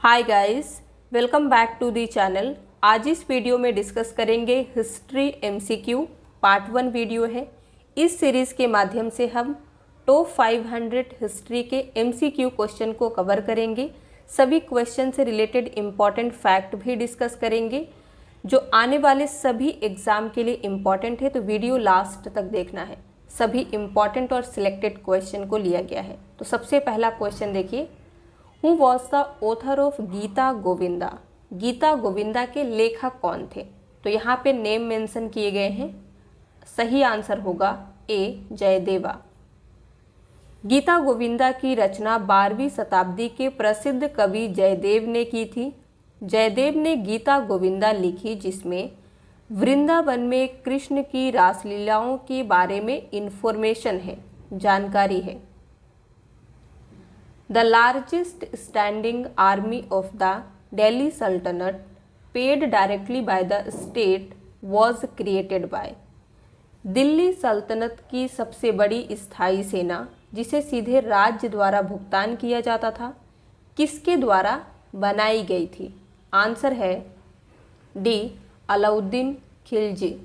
Hi guys, welcome back to the channel. आज इस video में डिस्कस करेंगे हिस्ट्री एमसीक्यू पार्ट 1 वीडियो है। इस सीरीज़ के माध्यम से हम टॉप 500 हिस्ट्री के एमसीक्यू क्वेश्चन को कवर करेंगे। सभी क्वेश्चन से रिलेटेड इम्पॉर्टेंट फैक्ट भी डिस्कस करेंगे जो आने वाले सभी एग्ज़ाम के लिए इम्पॉर्टेंट है, तो वीडियो लास्ट तक देखना है। सभी इम्पॉर्टेंट और सिलेक्टेड क्वेश्चन को लिया गया है। तो सबसे पहला क्वेश्चन देखिए, who was the author of Gita Govinda. Gita Govinda के लेखक कौन थे? तो यहाँ पे नेम मेंशन किए गए हैं। सही आंसर होगा ए जयदेवा। गीता गोविंदा की रचना 12वीं शताब्दी के प्रसिद्ध कवि जयदेव ने की थी। जयदेव ने गीता गोविंदा लिखी जिसमें वृंदावन में कृष्ण की रासलीलाओं के बारे में इंफॉर्मेशन है, जानकारी है। The largest standing army of the Delhi Sultanate, paid directly by the state, was created by। Delhi सल्तनत की सबसे बड़ी स्थायी सेना जिसे सीधे राज्य द्वारा भुगतान किया जाता था, किसके द्वारा बनाई गई थी? आंसर है डी अलाउद्दीन खिलजी।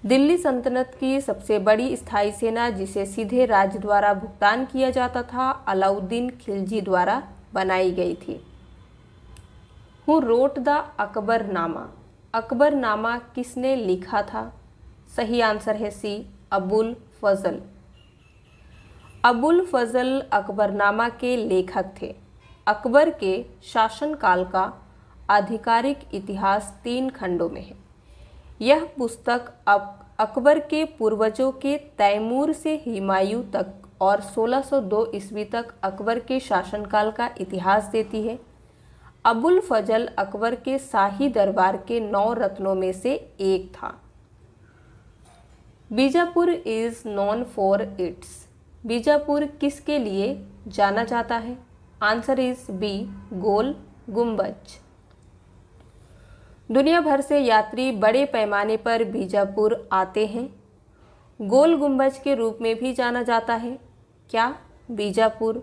दिल्ली सल्तनत की सबसे बड़ी स्थायी सेना जिसे सीधे राज्य द्वारा भुगतान किया जाता था, अलाउद्दीन खिलजी द्वारा बनाई गई थी। Who wrote the Akbarnama. Akbarnama किसने लिखा था? सही आंसर है सी अबुल फजल। अबुल फजल अकबरनामा के लेखक थे। अकबर के शासनकाल का आधिकारिक इतिहास 3 खंडों में है। यह पुस्तक अकबर के पूर्वजों के तैमूर से हुमायूं तक और 1602 ईस्वी तक अकबर के शासनकाल का इतिहास देती है। अबुल फजल अकबर के शाही दरबार के 9 रत्नों में से एक था। Bijapur is known for its. Bijapur किसके लिए जाना जाता है? आंसर इज बी गोल गुम्बज। दुनिया भर से यात्री बड़े पैमाने पर बीजापुर आते हैं। गोल गुंबज के रूप में भी जाना जाता है। क्या बीजापुर?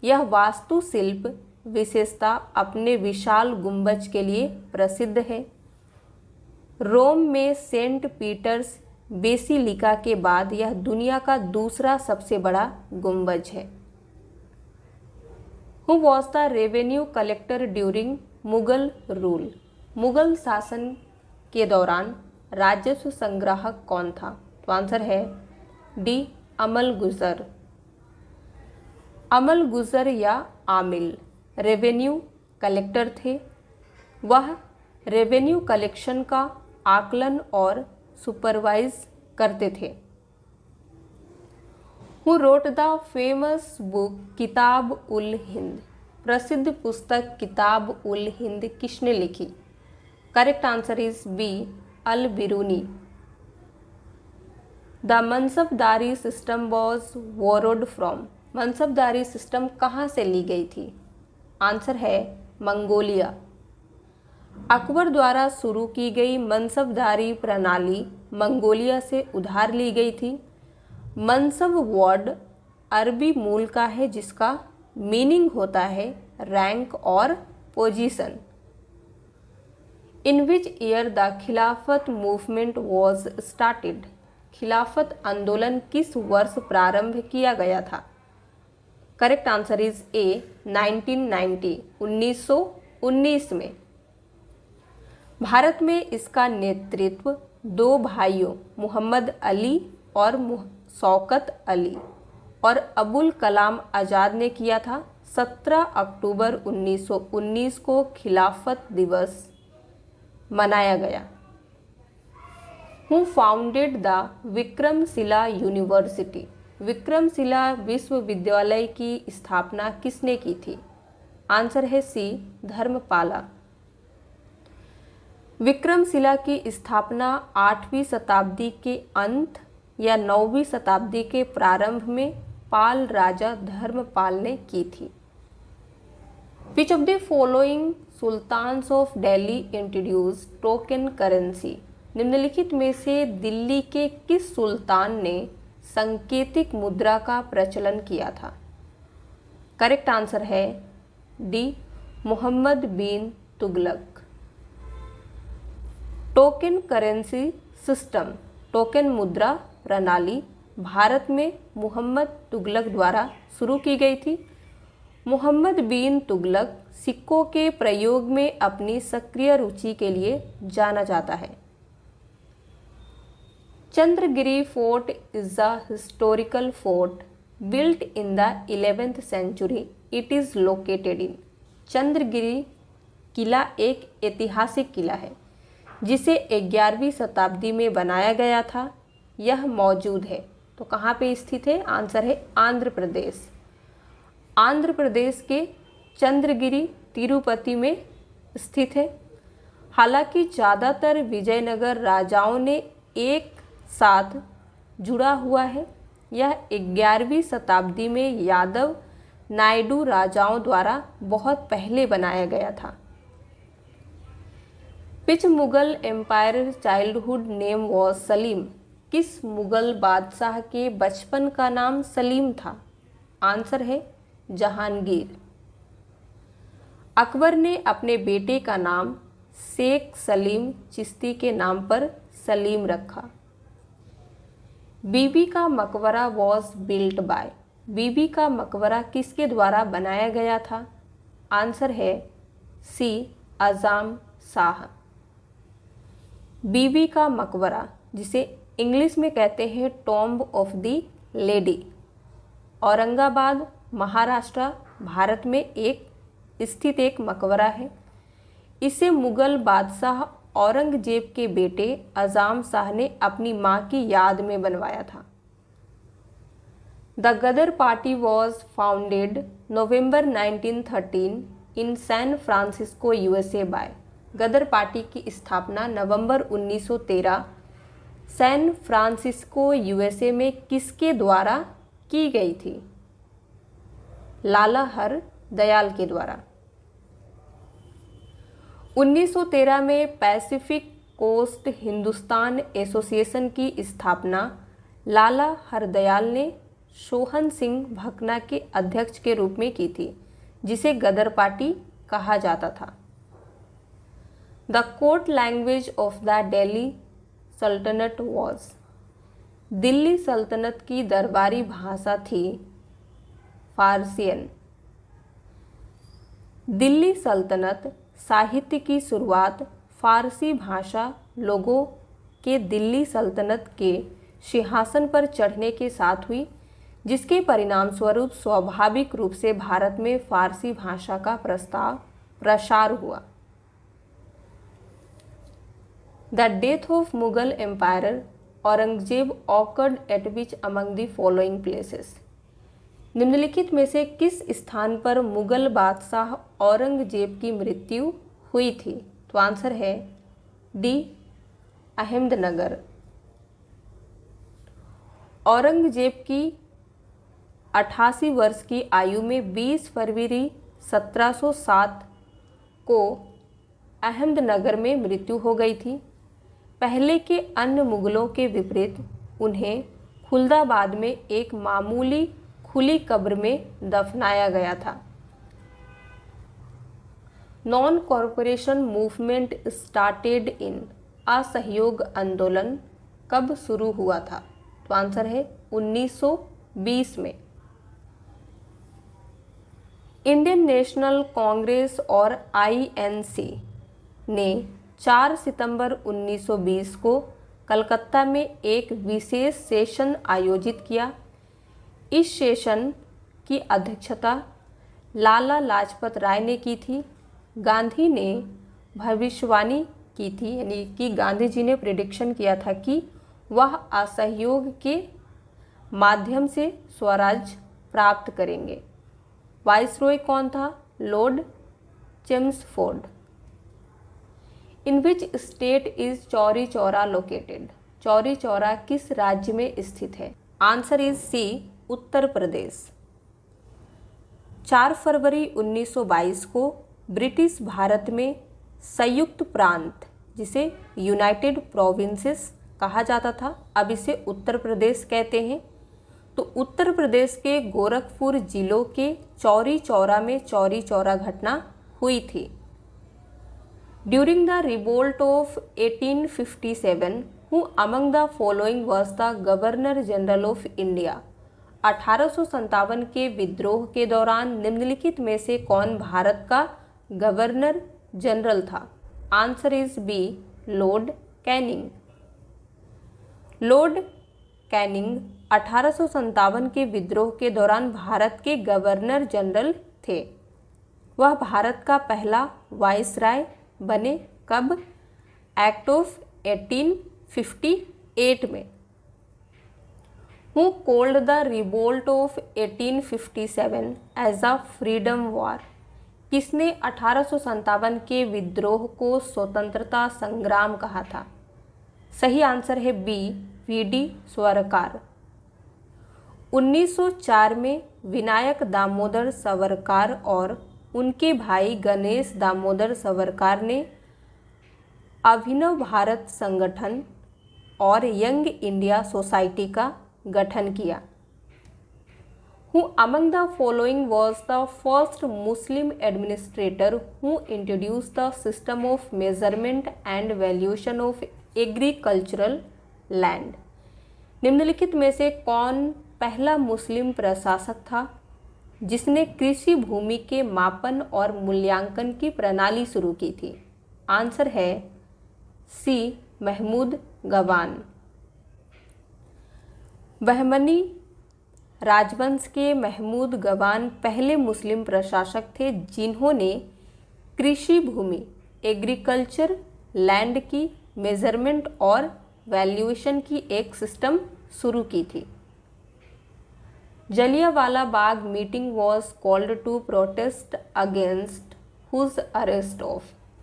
यह वास्तुशिल्प विशेषता अपने विशाल गुंबज के लिए प्रसिद्ध है। रोम में सेंट पीटर्स बेसिलिका के बाद यह दुनिया का दूसरा सबसे बड़ा गुंबज है। Who was the revenue collector during Mughal rule. Mughal शासन के दौरान राजस्व संग्राहक कौन था? तो आंसर है डी अमल गुजर। अमल गुजर या आमिल रेवेन्यू कलेक्टर थे। वह रेवेन्यू कलेक्शन का आकलन और सुपरवाइज करते थे। Who wrote the famous book किताब उल हिंद। प्रसिद्ध पुस्तक किताब उल हिंद किसने लिखी? Correct answer is B Al Biruni. The mansabdari system was borrowed from. Mansabdari system कहाँ से ली गई थी? आंसर है मंगोलिया। अकबर द्वारा शुरू की गई मनसबदारी प्रणाली मंगोलिया से उधार ली गई थी। मनसब वर्ड अरबी मूल का है जिसका मीनिंग होता है रैंक और position. In which year the खिलाफत मूवमेंट वॉज स्टार्टेड। खिलाफत आंदोलन किस वर्ष प्रारंभ किया गया था? करेक्ट आंसर इज ए 1990 1919 में। भारत में इसका नेतृत्व 2 भाइयों मोहम्मद अली और शौकत अली और अबुल कलाम आज़ाद ने किया था। 17 अक्टूबर 1919 को खिलाफत दिवस मनाया गया। Who founded the Vikramshila university. Vikramshila विश्वविद्यालय की स्थापना किसने की थी? आंसर है सी धर्मपाला। विक्रमशिला की स्थापना 8वीं शताब्दी के अंत या 9वीं शताब्दी के प्रारंभ में पाल राजा धर्मपाल ने की थी। Which of the following sultans of Delhi introduce token currency. निम्नलिखित में से दिल्ली के किस सुल्तान ने सांकेतिक मुद्रा का प्रचलन किया था? करेक्ट आंसर है D Mohammad bin Tughlaq. Token currency system, token मुद्रा प्रणाली भारत में मोहम्मद तुगलक द्वारा शुरू की गई थी। मोहम्मद बिन तुगलक सिक्कों के प्रयोग में अपनी सक्रिय रुचि के लिए जाना जाता है। Chandragiri fort is a historical fort built in the 11th century. It is located in Chandragiri किला एक ऐतिहासिक किला है जिसे 11वीं शताब्दी में बनाया गया था। यह मौजूद है तो कहाँ पे स्थित है? आंसर है आंध्र प्रदेश। आंध्र प्रदेश के चंद्रगिरी तिरुपति में स्थित है। हालांकि ज़्यादातर विजयनगर राजाओं ने एक साथ जुड़ा हुआ है। यह 11वीं शताब्दी में यादव नायडू राजाओं द्वारा बहुत पहले बनाया गया था। Which Mughal empire childhood name was Salim? किस मुगल बादशाह के बचपन का नाम सलीम था? आंसर है जहांगीर। अकबर ने अपने बेटे का नाम शेख सलीम चिश्ती के नाम पर सलीम रखा। बीबी का मकबरा वॉज बिल्ट बाय? बीबी का मकबरा किसके द्वारा बनाया गया था? आंसर है सी आज़म शाह। बीबी का मकबरा, जिसे इंग्लिश में कहते हैं tomb of the lady, Aurangabad Maharashtra Bharat में स्थित एक मकबरा है। इसे मुगल बादशाह औरंगजेब के बेटे आज़म शाह ने अपनी मां की याद में बनवाया था। The Ghadar party was founded November 1913 in San Francisco USA by? Ghadar party की स्थापना नवंबर 1913 सैन फ्रांसिस्को यूएसए में किसके द्वारा की गई थी? लाला हरदयाल के द्वारा। 1913 में पैसिफिक कोस्ट हिंदुस्तान एसोसिएशन की स्थापना लाला हरदयाल ने सोहन सिंह भकना के अध्यक्ष के रूप में की थी, जिसे गदर पार्टी कहा जाता था। The court language of the Delhi सल्तनत वॉज? दिल्ली सल्तनत की दरबारी भाषा थी फारसियन। दिल्ली सल्तनत साहित्य की शुरुआत फारसी भाषा लोगों के दिल्ली सल्तनत के सिंहासन पर चढ़ने के साथ हुई, जिसके परिणाम स्वरूप स्वाभाविक रूप से भारत में फारसी भाषा का प्रसार हुआ। The death of Mughal emperor Aurangzeb occurred at which among the following places? निम्नलिखित में से किस स्थान पर मुगल बादशाह औरंगजेब की मृत्यु हुई थी? तो आंसर है डी अहमदनगर। औरंगजेब की 88 वर्ष की आयु में 20 फरवरी 1707 को अहमदनगर में मृत्यु हो गई थी। पहले के अन्य मुगलों के विपरीत उन्हें खुलदाबाद में एक मामूली खुली कब्र में दफनाया गया था। Non corporation movement started in? असहयोग आंदोलन कब शुरू हुआ था? तो आंसर है 1920 में। इंडियन नेशनल कांग्रेस और आईएनसी ने 4 सितंबर 1920 को कलकत्ता में एक विशेष सेशन आयोजित किया। इस सेशन की अध्यक्षता लाला लाजपत राय ने की थी। गांधी ने भविष्यवाणी की थी, यानी कि गांधी जी ने प्रेडिक्शन किया था कि वह असहयोग के माध्यम से स्वराज प्राप्त करेंगे। वाइसरॉय कौन था? Lord Chelmsford. In which state is Chauri Chaura located? Chauri Chaura किस राज्य में स्थित है? आंसर इज सी उत्तर प्रदेश। 4 फरवरी 1922 को ब्रिटिश भारत में संयुक्त प्रांत, जिसे यूनाइटेड प्रोविंसेस कहा जाता था, अब इसे उत्तर प्रदेश कहते हैं। तो उत्तर प्रदेश के गोरखपुर जिलों के चौरी चौरा में चौरी चौरा घटना हुई थी। During the revolt of 1857 who among the following was the governor general of India. 1857 के विद्रोह के दौरान निम्नलिखित में से कौन भारत का गवर्नर जनरल था? Answer is B, Lord Canning. Lord Canning 1857 के विद्रोह के दौरान भारत के गवर्नर जनरल थे। वह भारत का पहला वाइसराय बने। कब? एक्ट ऑफ 1858 में। Who called the revolt of 1857 as a freedom war. किसने 1857 के विद्रोह को स्वतंत्रता संग्राम कहा था? सही आंसर है बी, वी.डी. सावरकर। 1904 में विनायक दामोदर सावरकर और उनके भाई गणेश दामोदर सावरकर ने अभिनव भारत संगठन और यंग इंडिया सोसाइटी का गठन किया। Who among the following was the first Muslim administrator who introduce the system of measurement and valuation of agricultural land. निम्नलिखित में से कौन पहला मुस्लिम प्रशासक था जिसने कृषि भूमि के मापन और मूल्यांकन की प्रणाली शुरू की थी? आंसर है सी, महमूद गवान। बहमनी राजवंश के महमूद गवान पहले मुस्लिम प्रशासक थे जिन्होंने कृषि भूमि एग्रीकल्चर लैंड की मेजरमेंट और वैल्यूएशन की एक सिस्टम शुरू की थी। Jallianwala Bagh meeting was called to protest against whose arrest of.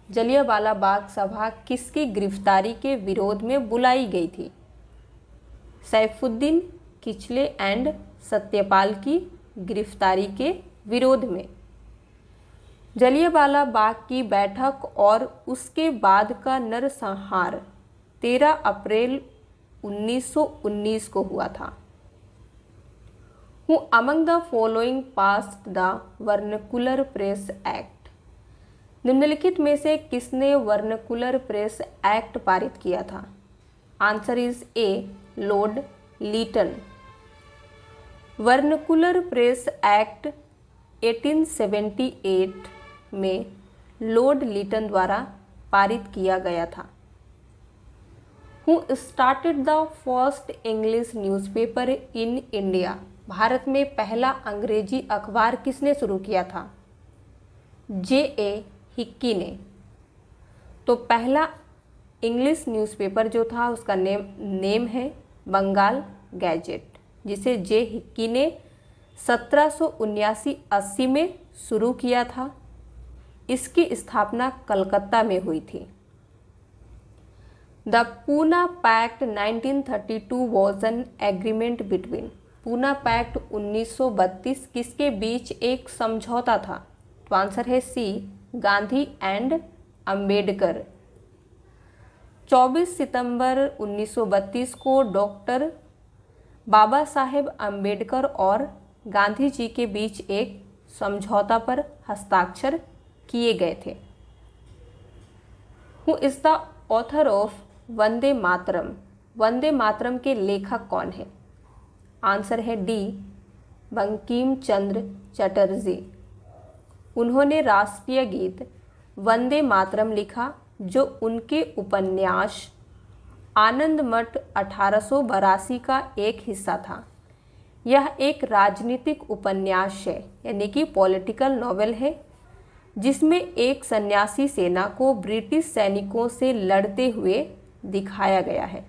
Jallianwala Bagh सभा किसकी गिरफ्तारी के विरोध में बुलाई गई थी? सैफुद्दीन किचले एंड सत्यपाल की गिरफ्तारी के विरोध में। जलियांवाला बाग की बैठक और उसके बाद का नरसंहार 13 अप्रैल 1919 को हुआ था। Who among the following passed the vernacular press act. निम्नलिखित में से किसने वर्नाकुलर प्रेस एक्ट पारित किया था? Answer is a, Lord Lytton. Vernacular press act 1878 में लॉर्ड लीटन द्वारा पारित किया गया था। Who started the first English newspaper in India. Bharat में पहला अंग्रेजी अखबार किसने शुरू किया था? जे.ए. हिक्की ने। तो पहला इंग्लिश न्यूज़पेपर जो था उसका नेम है बंगाल गैजेट, जिसे जे हिक्की ने 1779-80 में शुरू किया था। इसकी स्थापना कलकत्ता में हुई थी। The Poona pact 1932 was an agreement between. Poona pact 1932 किसके बीच एक समझौता था? तो आंसर है सी, गांधी एंड अंबेडकर। 24 सितंबर 1932 को डॉक्टर बाबा साहेब अंबेडकर और गांधी जी के बीच एक समझौता पर हस्ताक्षर किए गए थे। Who is the author of Vande Mataram. Vande Mataram के लेखक कौन है? आंसर है डी, बंकिम चंद्र चटर्जी। उन्होंने राष्ट्रीय गीत वंदे मातरम लिखा जो उनके उपन्यास आनंद मठ 1882 का एक हिस्सा था। यह एक राजनीतिक उपन्यास है, यानी कि पॉलिटिकल नॉवेल है, जिसमें एक सन्यासी सेना को ब्रिटिश सैनिकों से लड़ते हुए दिखाया गया है।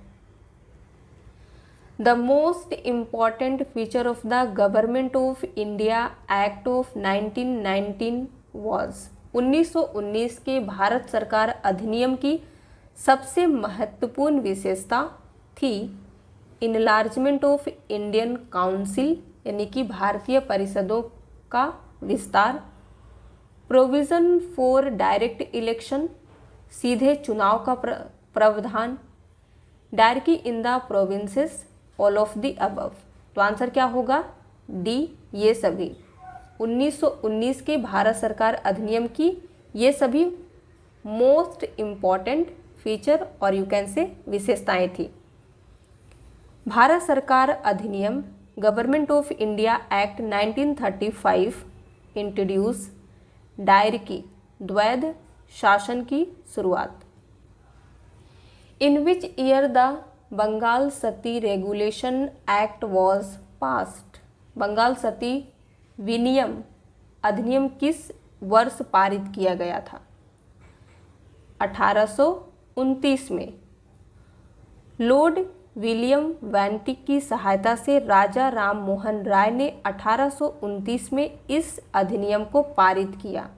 The most important feature of the government of India act of 1919 was. 1919 के भारत सरकार अधिनियम की सबसे महत्वपूर्ण विशेषता थी इनलार्जमेंट ऑफ इंडियन काउंसिल, यानी कि भारतीय परिषदों का विस्तार। प्रोविज़न फॉर डायरेक्ट इलेक्शन, सीधे चुनाव का प्रावधान। Dyarchy in the provinces, all of the above. तो आंसर क्या होगा? डी, ये सभी। 1919 के भारत सरकार अधिनियम की ये सभी मोस्ट इम्पॉर्टेंट फीचर और यू कैन से विशेषताएं थी। भारत सरकार अधिनियम government of India act 1935 introduce dyarchy की द्वैध शासन की शुरुआत। In which year the Bengal Sati regulation act was passed. Bengal Sati विनियम अधिनियम किस वर्ष पारित किया गया था? 1829 में। लॉर्ड विलियम वेंटिक की सहायता से राजा राम मोहन राय ने 1829 में इस अधिनियम को पारित किया।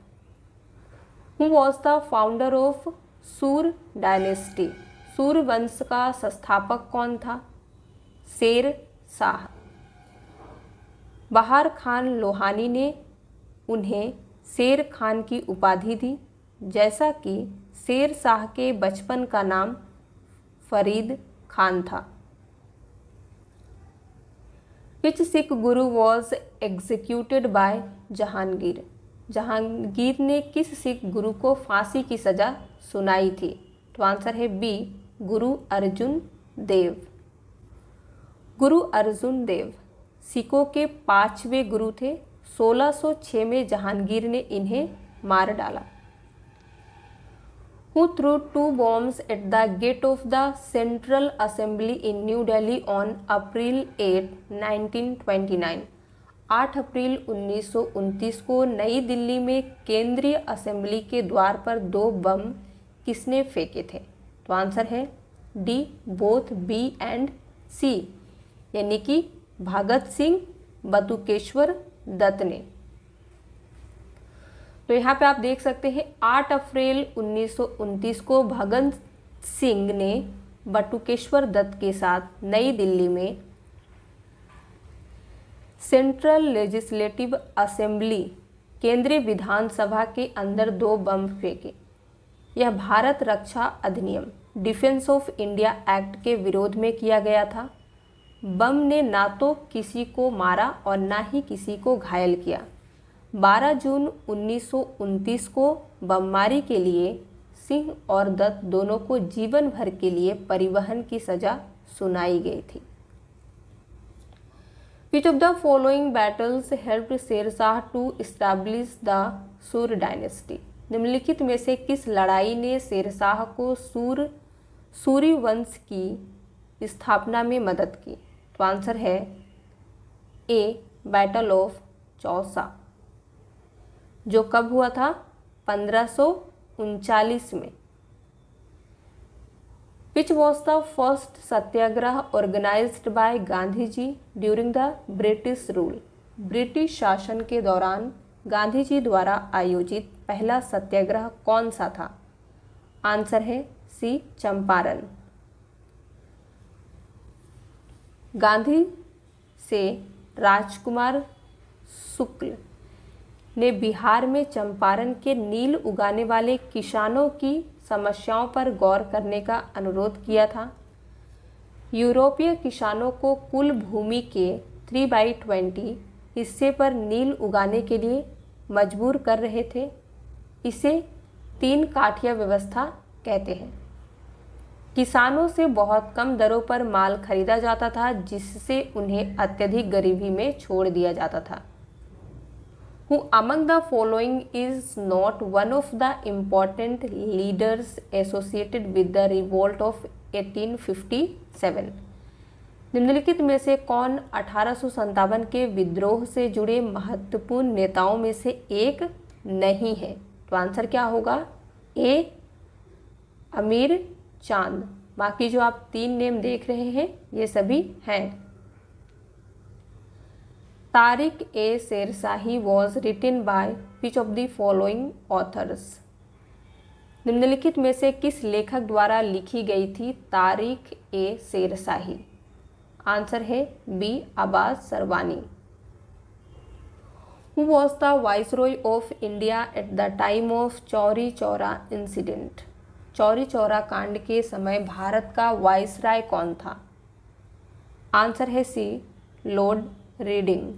Who was the founder of सूर डायनेस्टी। सूर वंश का संस्थापक कौन था? शेर शाह। बहार खान लोहानी ने उन्हें शेर खान की उपाधि दी, जैसा कि शेर शाह के बचपन का नाम फरीद खान था। विच सिख गुरु was executed by Jahangir. Jahangir ने किस सिख गुरु को फांसी की सजा सुनाई थी? तो आंसर है बी, गुरु अर्जुन देव। गुरु अर्जुन देव सिखों के 5वें गुरु थे। 1606 में जहांगीर ने इन्हें मार डाला। Who threw 2 bombs at the gate of the Central Assembly in New Delhi on April 8, 1929? 8 अप्रैल 1929 को नई दिल्ली में केंद्रीय असेंबली के द्वार पर 2 बम किसने फेंके थे? तो आंसर है डी, बोथ बी एंड सी, यानी कि भगत सिंह बटुकेश्वर दत्त ने। तो यहाँ पे आप देख सकते हैं 8 अप्रैल 1929 को भगत सिंह ने बटुकेश्वर दत्त के साथ नई दिल्ली में सेंट्रल लेजिस्लेटिव असेंबली केंद्रीय विधानसभा के अंदर 2 बम फेंके। यह भारत रक्षा अधिनियम डिफेंस ऑफ इंडिया एक्ट के विरोध में किया गया था। बम ने ना तो किसी को मारा और ना ही किसी को घायल किया। 12 जून 1929 को बमबारी के लिए सिंह और दत्त दोनों को जीवन भर के लिए परिवहन की सजा सुनाई गई थी। Which of the following battles helped Sher Shah to establish the सूर डायनेस्टी? निम्नलिखित में से किस लड़ाई ने शेरशाह को सूरी वंश की स्थापना में मदद की? तो आंसर है ए, बैटल ऑफ चौसा, जो कब हुआ था? 1539 में। Which was the first satyagraha organized by Gandhi ji during the British rule? British शासन के दौरान गांधी जी द्वारा आयोजित पहला सत्याग्रह कौन सा था? आंसर है सी, चंपारण। गांधी से राजकुमार शुक्ल ने बिहार में चंपारण के नील उगाने वाले किसानों की समस्याओं पर गौर करने का अनुरोध किया था। यूरोपीय किसानों को कुल भूमि के 3/20 हिस्से पर नील उगाने के लिए मजबूर कर रहे थे। इसे 3 काठिया व्यवस्था कहते हैं। किसानों से बहुत कम दरों पर माल खरीदा जाता था, जिससे उन्हें अत्यधिक गरीबी में छोड़ दिया जाता था। Who among the following is not one of the important leaders associated with the revolt of 1857? निम्नलिखित में से कौन 1857 के विद्रोह से जुड़े महत्वपूर्ण नेताओं में से एक नहीं है? तो आंसर क्या होगा? ए, अमीर चांद। बाकी जो आप 3 नेम देख रहे हैं ये सभी हैं। Tarikh e Shershahi was written by which of the following authors? निम्नलिखित में से किस लेखक द्वारा लिखी गई थी तारिक ए शेरशाही? आंसर है B, Abbas Sarwani. Who was the viceroy of India at the time of Chauri Chaura incident? Chauri Chaura कांड के समय भारत का वाइसराय कौन था? आंसर है सी, लॉर्ड रीडिंग।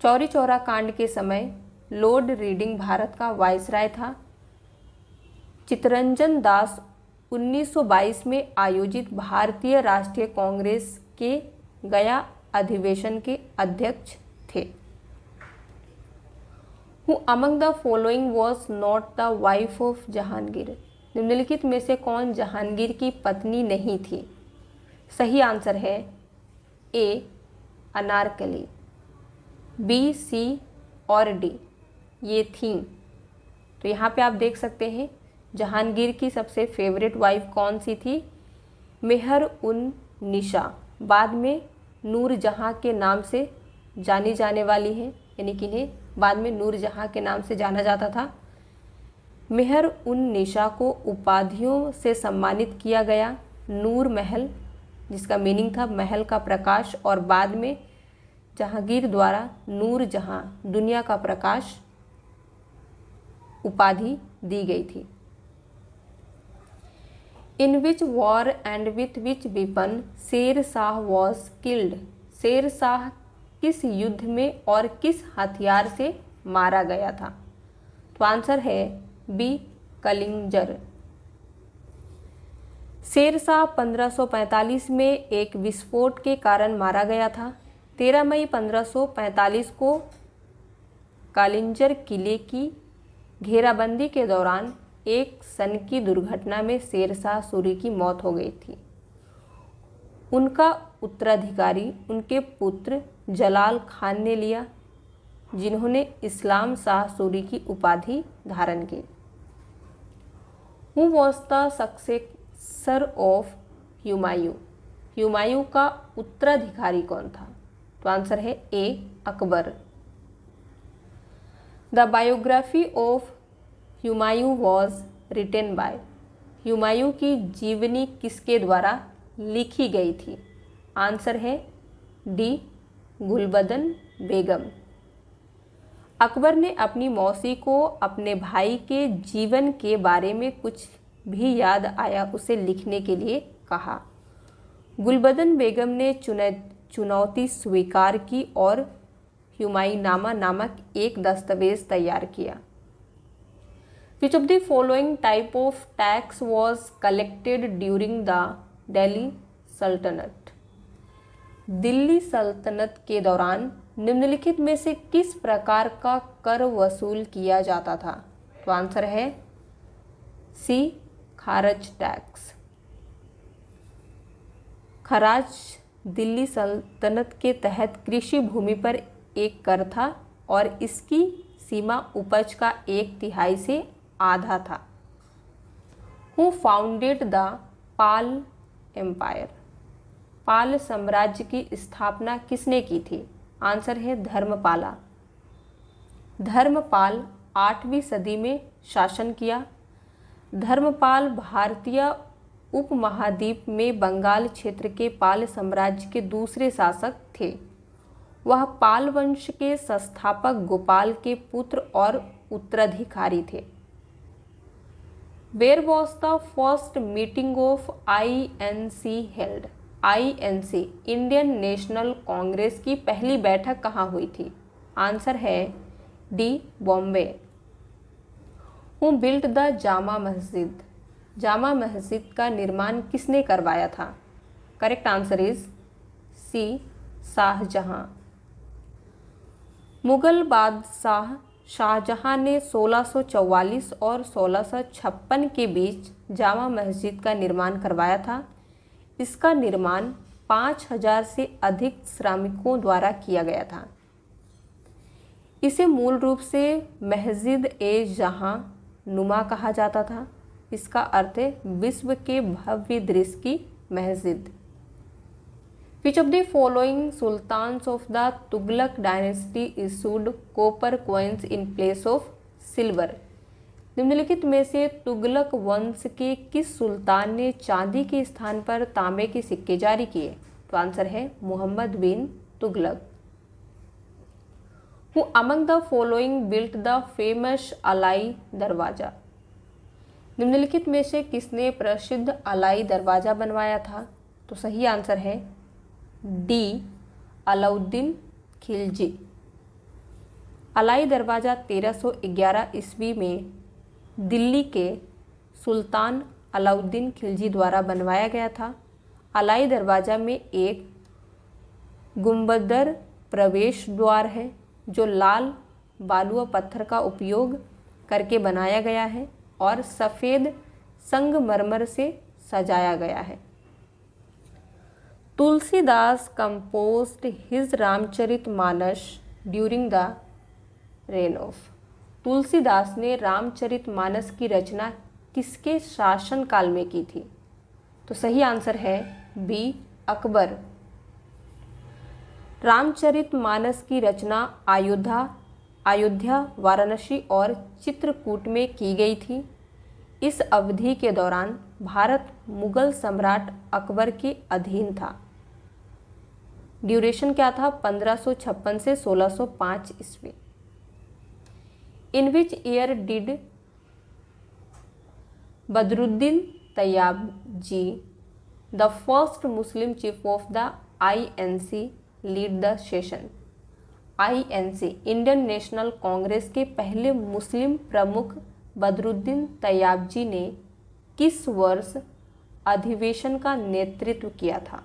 चौरी चौरा कांड के समय लॉर्ड रीडिंग भारत का वायसराय था। चित्तरंजन दास 1922 में आयोजित भारतीय राष्ट्रीय कांग्रेस के गया अधिवेशन के अध्यक्ष थे। Who among the following was not the wife of Jahangir. निम्नलिखित में से कौन जहांगीर की पत्नी नहीं थी? सही आंसर है ए अनारकली, बी, सी और डी ये थी। तो यहाँ पे आप देख सकते हैं जहांगीर की सबसे फेवरेट वाइफ कौन सी थी? मेहर उन निशा, बाद में नूर जहाँ के नाम से जानी जाने वाली है, यानी कि इन्हें बाद में नूर जहाँ के नाम से जाना जाता था। मेहर उन निशा को उपाधियों से सम्मानित किया गया। नूर महल, जिसका मीनिंग था महल का प्रकाश, और बाद में जहांगीर द्वारा नूर जहाँ, दुनिया का प्रकाश, उपाधि दी गई थी। In which war and with which weapon Sher Shah was killed. Sher Shah किस युद्ध में और किस हथियार से मारा गया था? तो आंसर है बी कलिंजर। शेर शाह 1545 में एक विस्फोट के कारण मारा गया था। 13 मई 1545 को कलिंजर किले की घेराबंदी के दौरान एक सनकी दुर्घटना में शेर शाह सूरी की मौत हो गई थी। उनका उत्तराधिकारी उनके पुत्र जलाल खान ने लिया, जिन्होंने इस्लाम शाह सूरी की उपाधि धारण की। Who was the successor of Humayun. Humayun का उत्तराधिकारी कौन था? तो आंसर है A Akbar. The biography of Humayun was written by. Humayun की जीवनी किसके द्वारा लिखी गई थी? आंसर है डी गुलबदन बेगम। अकबर ने अपनी मौसी को अपने भाई के जीवन के बारे में कुछ भी याद आया उसे लिखने के लिए कहा। गुलबदन बेगम ने चुनौती स्वीकार की और हुमायूंनामा नामक एक दस्तावेज तैयार किया। Which of the following type of tax was collected during the Delhi Sultanate? Delhi सल्तनत के दौरान निम्नलिखित में से किस प्रकार का कर वसूल किया जाता था? तो आंसर है सी खारज टैक्स। खराज दिल्ली सल्तनत के तहत कृषि भूमि पर एक कर था और इसकी सीमा उपज का 1/3 से आधा था। Who founded the Pala empire. Pala साम्राज्य की स्थापना किसने की थी? आंसर है धर्मपाला। धर्मपाल 8वीं सदी में शासन किया। धर्मपाल भारतीय उपमहाद्वीप में बंगाल क्षेत्र के पाल साम्राज्य के दूसरे शासक थे। वह पाल वंश के संस्थापक गोपाल के पुत्र और उत्तराधिकारी थे। Where was the first meeting of INC held? INC Indian National Congress की पहली बैठक कहाँ हुई थी? आंसर है D Bombay. Who built the Jama Masjid. Jama Masjid का निर्माण किसने करवाया था? करेक्ट आंसर इज सी शाहजहां। मुगल बादशाह शाहजहां ने 1644 और 1656 के बीच जामा मस्जिद का निर्माण करवाया था। इसका निर्माण 5000 से अधिक श्रमिकों द्वारा किया गया था। इसे मूल रूप से मस्जिद ए जहां नुमा कहा जाता था। इसका अर्थ है विश्व के भव्य दृश्य की मस्जिद। Which of the following sultans of the Tughlaq dynasty issued copper coins in place of silver? निम्नलिखित में से तुगलक वंश के किस सुल्तान ने चांदी के स्थान पर तांबे के सिक्के जारी किए? तो आंसर है Mohammad bin Tughlaq. Who among the following built the famous Alai दरवाजा? निम्नलिखित में से किसने प्रसिद्ध अलाई दरवाजा बनवाया था? तो सही आंसर है डी अलाउद्दीन खिलजी। अलाई दरवाज़ा 1311 ईस्वी में दिल्ली के सुल्तान अलाउद्दीन खिलजी द्वारा बनवाया गया था। अलाई दरवाज़ा में एक गुंबदर प्रवेश द्वार है जो लाल बालुआ पत्थर का उपयोग करके बनाया गया है और सफ़ेद संगमरमर से सजाया गया है। Tulsidas composed his Ramcharitmanas during the rain of. Tulsidas ने रामचरितमानस की रचना किसके शासनकाल में की थी? तो सही आंसर है बी, अकबर। रामचरितमानस की रचना अयोध्या, वाराणसी और चित्रकूट में की गई थी। इस अवधि के दौरान भारत मुगल सम्राट अकबर के अधीन था। ड्यूरेशन क्या था? 1556 से 1605 ईस्वी। In which year did Badruddin Tyabji, the first Muslim chief of the INC, lead the session? INC Indian National Congress के पहले मुस्लिम प्रमुख बदरुद्दीन तैयाबजी ने किस वर्ष अधिवेशन का नेतृत्व किया था?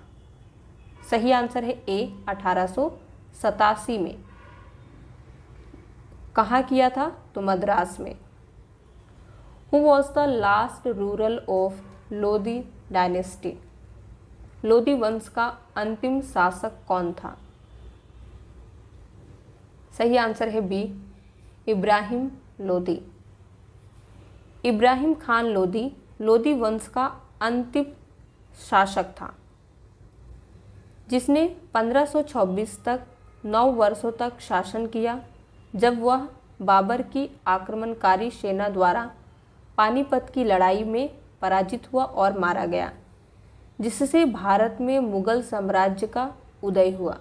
सही आंसर है ए, 1887 में। कहाँ किया था? तो मद्रास में। Who was the last rural of Lodhi dynasty? Lodhi वंश का अंतिम शासक कौन था? सही आंसर है बी, इब्राहिम लोधी। इब्राहिम खान लोधी लोधी वंश का अंतिम शासक था जिसने 1526 तक 9 वर्षों तक शासन किया, जब वह बाबर की आक्रमणकारी सेना द्वारा पानीपत की लड़ाई में पराजित हुआ और मारा गया, जिससे भारत में मुगल साम्राज्य का उदय हुआ।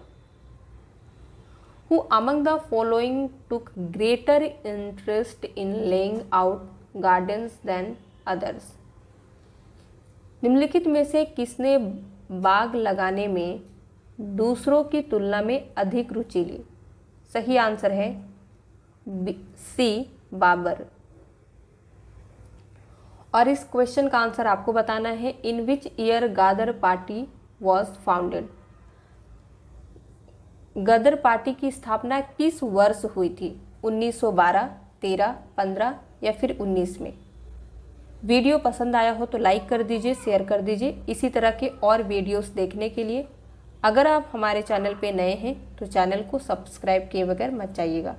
Who among the following took greater interest in laying out gardens than others? निम्नलिखित में से किसने बाग लगाने में दूसरों की तुलना में अधिक रुचि ली? सही आंसर है सी, बाबर। और इस क्वेश्चन का आंसर आपको बताना है। In which year Ghadar party was founded? Ghadar party की स्थापना किस वर्ष हुई थी? 1912, 13, 15 या फिर 19 में? वीडियो पसंद आया हो तो लाइक कर दीजिए, शेयर कर दीजिए। इसी तरह के और वीडियोस देखने के लिए अगर आप हमारे चैनल पे नए हैं तो चैनल को सब्सक्राइब किए बगैर मत जाइएगा।